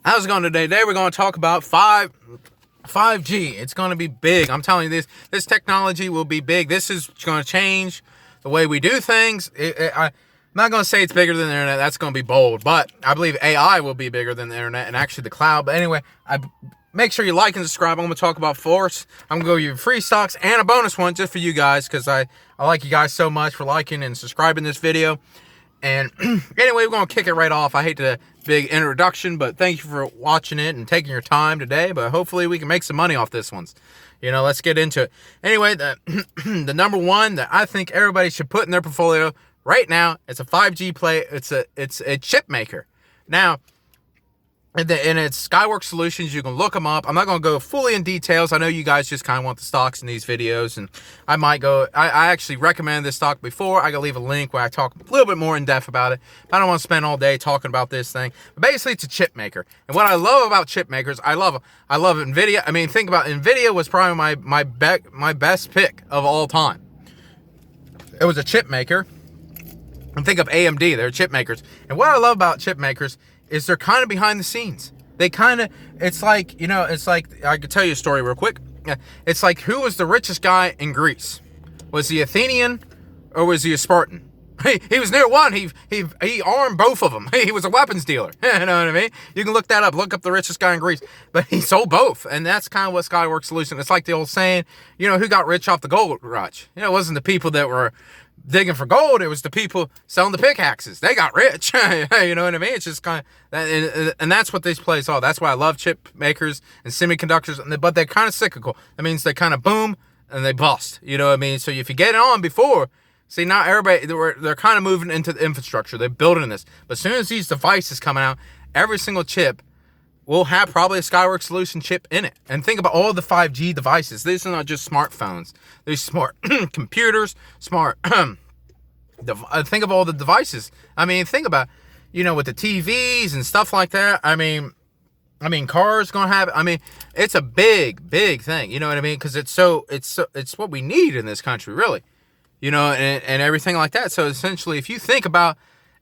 How's it going today? Today we're going to talk about 5G. It's going to be big. I'm telling you, this technology will be big. This is going to change the way we do things. I'm not going to say it's bigger than the internet. That's going to be bold. But I believe AI will be bigger than the internet and actually the cloud. But anyway, make sure you like and subscribe. I'm going to talk about Force. I'm going to give you free stocks and a bonus one just for you guys because I like you guys so much for liking and subscribing this video. And anyway, we're going to kick it right off. I hate the big introduction, but thank you for watching it and taking your time today. But hopefully we can make some money off this one. Let's get into it. Anyway, the number one that I think everybody should put in their portfolio right now, it's a 5G play. It's a chip maker. Now, and it's Skyworks Solutions. You can look them up. I'm not going to go fully in details. I know you guys just kind of want the stocks in these videos, and I might go. I actually recommended this stock before. I can leave a link where I talk a little bit more in depth about it. I don't want to spend all day talking about this thing. But basically, it's a chip maker. And what I love about chip makers, I love Nvidia. I mean, think about Nvidia was probably my best pick of all time. It was a chip maker. And think of AMD. They're chip makers. And what I love about chip makers is they're kind of behind the scenes. It's like I could tell you a story real quick. It's like, who was the richest guy in Greece? Was he Athenian or was he a Spartan? He was near one. He armed both of them. He was a weapons dealer. You know what I mean? You can look that up. Look up the richest guy in Greece. But he sold both. And that's kind of what Skyworks Solutions. It's like the old saying, who got rich off the gold rush? It wasn't the people that were digging for gold. It was the people selling the pickaxes. They got rich. You know what I mean? It's just kind of, and that's what these plays are. That's why I love chip makers and semiconductors, but they're kind of cyclical. That means they kind of boom and they bust. You know what I mean? So if you get it on before, see, not everybody, they're kind of moving into the infrastructure. They're building this. But as soon as these devices come out, every single chip will have probably a Skyworks Solution chip in it. And think about all the 5G devices. These are not just smartphones. They're smart computers, smart. Think of all the devices. I mean, think about, with the TVs and stuff like that. I mean, cars gonna have. I mean, it's a big thing. You know what I mean? Because it's what we need in this country, really. And everything like that. So essentially, if you think about,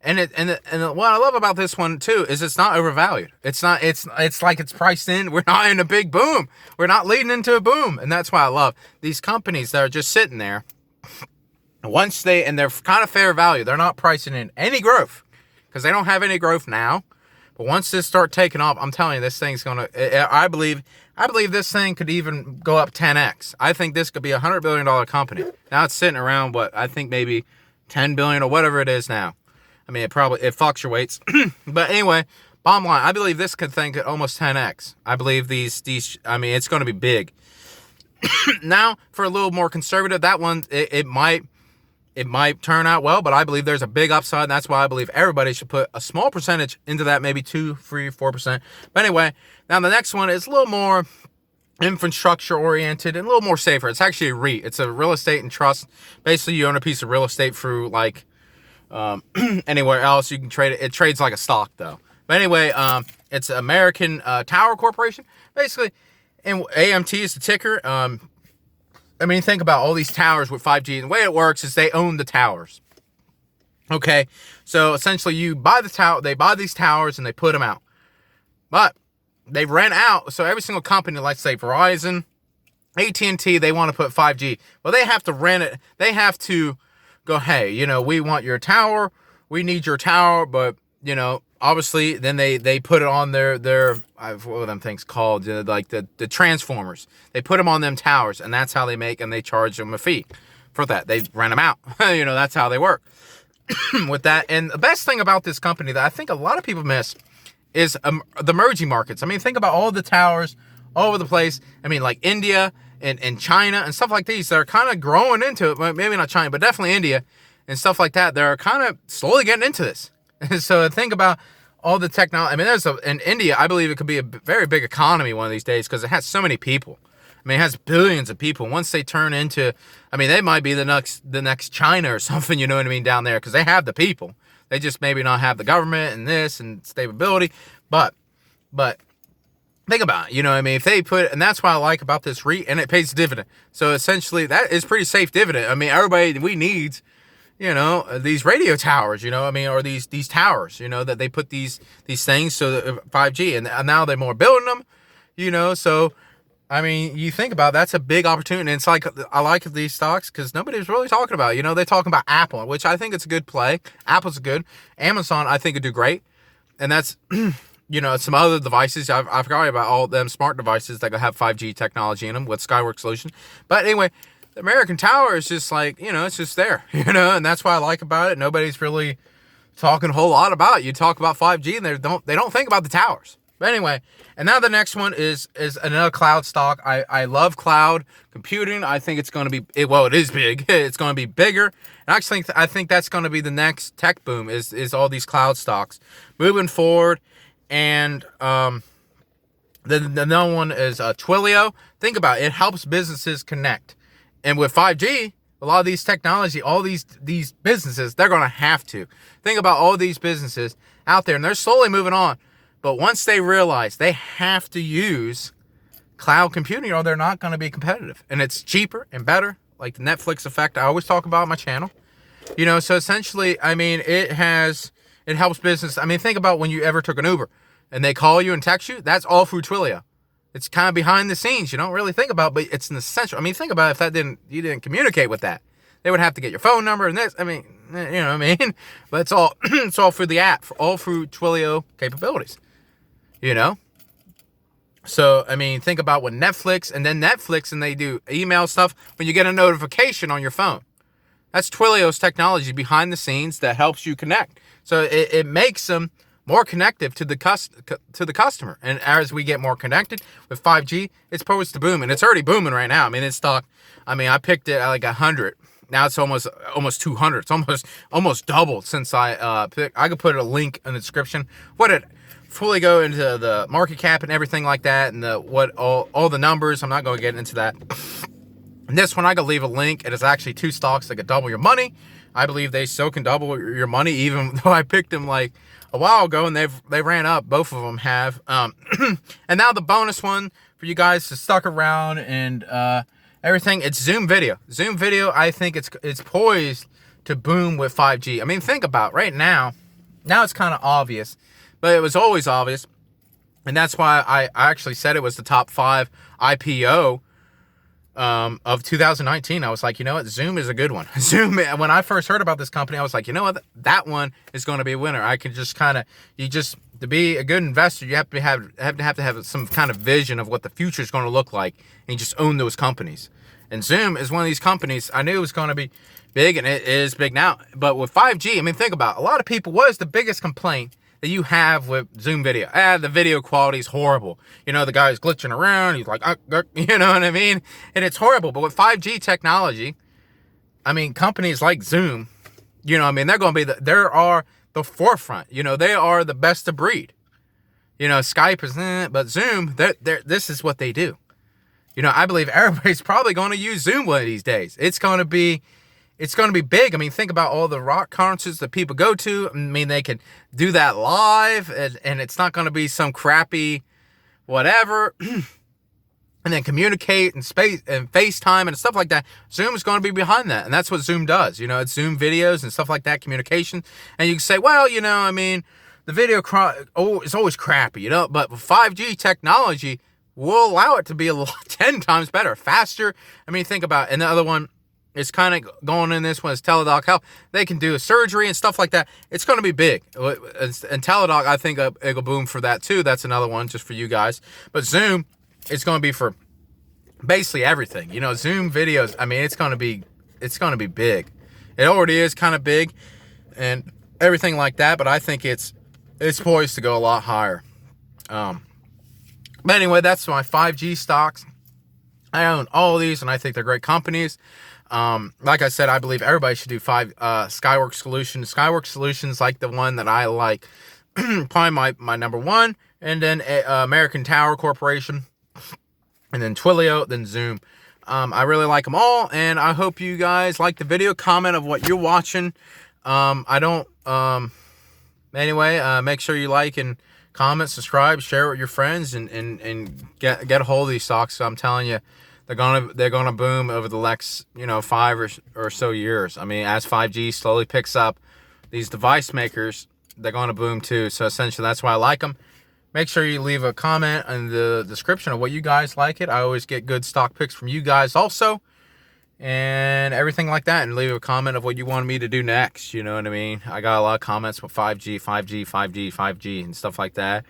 and what I love about this one too is it's not overvalued. It's not. It's like it's priced in. We're not in a big boom. We're not leading into a boom, and that's why I love these companies that are just sitting there. And they're kind of fair value. They're not pricing in any growth because they don't have any growth now. But once this start taking off, I'm telling you, this thing's gonna. I believe this thing could even go up 10x. I think this could be a $100 billion company. Now it's sitting around I think maybe 10 billion or whatever it is now. I mean, it fluctuates. But anyway, bottom line, I believe this could almost 10x. I believe these. I mean, it's going to be big. Now, for a little more conservative, that one it might turn out well, but I believe there's a big upside, and that's why I believe everybody should put a small percentage into that, maybe 2, 3, 4%. But anyway, now the next one is a little more infrastructure oriented and a little more safer. It's actually a REIT. It's a real estate and trust. Basically, you own a piece of real estate through anywhere else you can trade it. It trades like a stock though. But anyway, it's American Tower Corporation. Basically, and AMT is the ticker. I mean, think about all these towers with 5G. And the way it works is they own the towers. Okay, so essentially you buy the tower. They buy these towers and they put them out. But they rent out. So every single company, let's say Verizon, AT&T, they want to put 5G. Well, they have to rent it. They have to go, hey, we want your tower. We need your tower. But, obviously, then they put it on their what are them things called? Like the transformers. They put them on them towers, and that's how they make, and they charge them a fee for that. They rent them out. That's how they work with that. And the best thing about this company that I think a lot of people miss is the emerging markets. I mean, think about all the towers all over the place. I mean, like India and China and stuff like these that are kind of growing into it. Maybe not China, but definitely India and stuff like that. They're kind of slowly getting into this. So think about all the technology. I mean, in India, I believe it could be a very big economy one of these days because it has so many people. I mean, it has billions of people. Once they turn into, I mean, they might be the next China or something, you know what I mean, down there, because they have the people. They just maybe not have the government and this and stability. But think about it, I mean, if they and that's what I like about this REIT, and it pays dividend. So essentially, that is pretty safe dividend. I mean, everybody we need these radio towers, or these towers, that they put these things so that 5G, and now they're more building them, so I mean, you think about it, that's a big opportunity. And it's like, I like these stocks because nobody's really talking about it. They're talking about Apple, which I think it's a good play. Apple's good. Amazon, I think, would do great. And that's, some other devices. I forgot about all them smart devices that have 5G technology in them with Skyworks Solutions. But anyway, the American Tower is just like, it's just there, and that's what I like about it. Nobody's really talking a whole lot about it. You talk about 5G and they don't think about the towers. But anyway, and now the next one is another cloud stock. I love cloud computing. I think it's going to be, it is big. It's going to be bigger. And actually, I think that's going to be the next tech boom is all these cloud stocks moving forward. And the other one is Twilio. Think about it. It helps businesses connect. And with 5G, a lot of these technology, all these businesses, they're going to have to. Think about all these businesses out there, and they're slowly moving on. But once they realize they have to use cloud computing or they're not going to be competitive. And it's cheaper and better, like the Netflix effect I always talk about on my channel. So essentially, I mean, it helps business. I mean, think about when you ever took an Uber and they call you and text you, that's all through Twilio. It's kind of behind the scenes. You don't really think about it, but it's an essential. I mean, think about if you didn't communicate with that. They would have to get your phone number and this. I mean, you know what I mean? But it's all through the app, all through Twilio capabilities. So, I mean, think about when Netflix and they do email stuff when you get a notification on your phone. That's Twilio's technology behind the scenes that helps you connect. So it makes them more connective to the customer. And as we get more connected with 5G, it's poised to boom. And it's already booming right now. I mean, I picked it at like 100. Now it's almost 200. It's almost doubled since I picked. I could put a link in the description. Fully go into the market cap and everything like that, and all the numbers. I'm not going to get into that. And this one, I could leave a link. It is actually 2 stocks that could double your money. I believe they still can double your money, even though I picked them like a while ago, and they ran up. Both of them have. And now the bonus one for you guys to stuck around and everything. It's Zoom Video. Zoom Video, I think it's poised to boom with 5G. I mean, think about it. Right now. Now it's kind of obvious. But it was always obvious, and that's why I actually said it was the top 5 IPO of 2019. I was like, you know what, Zoom is a good one. Zoom, when I first heard about this company, I was like, you know what, that one is going to be a winner. I could just to be a good investor, you have to have some kind of vision of what the future is going to look like, and you just own those companies. And Zoom is one of these companies. I knew it was going to be big, and it is big now. But with 5G, I mean, think about it. A lot of people, what is the biggest complaint that you have with Zoom Video? The video quality is horrible. The guy's glitching around. He's like, you know what I mean? And it's horrible. But with 5G technology, I mean, companies like Zoom, I mean, they're going to be they are the forefront. They are the best of breed. Skype is, but Zoom, this is what they do. I believe everybody's probably going to use Zoom one of these days. It's going to be big. I mean, think about all the rock concerts that people go to. I mean, they can do that live, and it's not going to be some crappy whatever. And then communicate and space and FaceTime and stuff like that. Zoom is going to be behind that, and that's what Zoom does. It's Zoom videos and stuff like that, communication. And you can say, well, I mean, the video is always crappy, but 5G technology will allow it to be 10 times better, faster. I mean, think about it. And the other one, it's kind of going in this one is Teladoc Health. They can do a surgery and stuff like that. It's going to be big. And Teladoc, I think it'll boom for that too. That's another one just for you guys. But Zoom, it's going to be for basically everything. Zoom videos, I mean, it's going to be big. It already is kind of big and everything like that. But I think it's poised to go a lot higher. But anyway, that's my 5G stocks. I own all of these, and I think they're great companies. Like I said, I believe everybody should do Skyworks Solutions. Skyworks Solutions, like the one that I like, probably my number one, and then American Tower Corporation, and then Twilio, then Zoom. I really like them all, and I hope you guys like the video. Comment of what you're watching. Anyway, make sure you like and comment, subscribe, share it with your friends, and get a hold of these stocks. So I'm telling you, they're gonna boom over the next 5 or so years. I mean, as 5G slowly picks up, these device makers, they're gonna boom too. So essentially, that's why I like them. Make sure you leave a comment in the description of what you guys like it. I always get good stock picks from you guys also, and everything like that. And leave a comment of what you want me to do next. You know what I mean? I got a lot of comments with 5G, 5G, 5G, 5G, and stuff like that.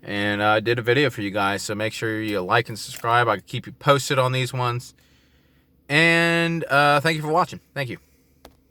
And I did a video for you guys, so make sure you like and subscribe. I can keep you posted on these ones. And thank you for watching. Thank you.